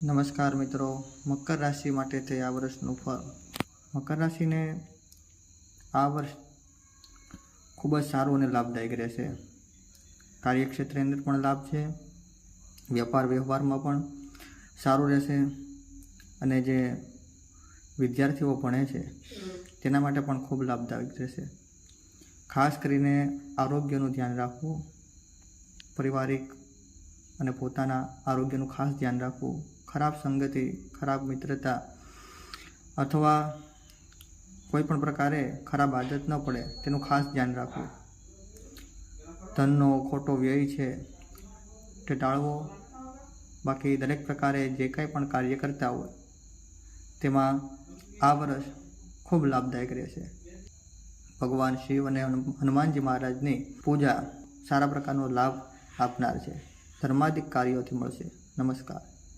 નમસ્કાર મિત્રો, મકર રાશિ માટે તે આ વર્ષનું ફળ. મકર રાશિને આ વર્ષ ખૂબ જ સારું અને લાભદાયક રહેશે. કાર્યક્ષેત્રની અંદર પણ લાભ છે, વ્યાપાર વ્યવહારમાં પણ સારું રહેશે અને જે વિદ્યાર્થીઓ ભણે છે તેના માટે પણ ખૂબ લાભદાયક રહેશે. ખાસ કરીને આરોગ્યનું ધ્યાન રાખવું, પારિવારિક અને પોતાના આરોગ્યનું ખાસ ધ્યાન રાખવું. ખરાબ સંગતિ, ખરાબ મિત્રતા અથવા કોઈ પણ પ્રકારે ખરાબ આદત ન પડે તેનું ખાસ ધ્યાન રાખવું. ધનનો ખોટો વ્યય છે તે ટાળવો. બાકી દરેક પ્રકારે જે કંઈ પણ કાર્ય કરતા હોય તેમાં આ વર્ષ ખૂબ લાભદાયક રહેશે. ભગવાન શિવ અને હનુમાનજી મહારાજની પૂજા સારા પ્રકારનો લાભ આપનાર છે. ધર્માદિક કાર્યોથી મળશે. નમસ્કાર.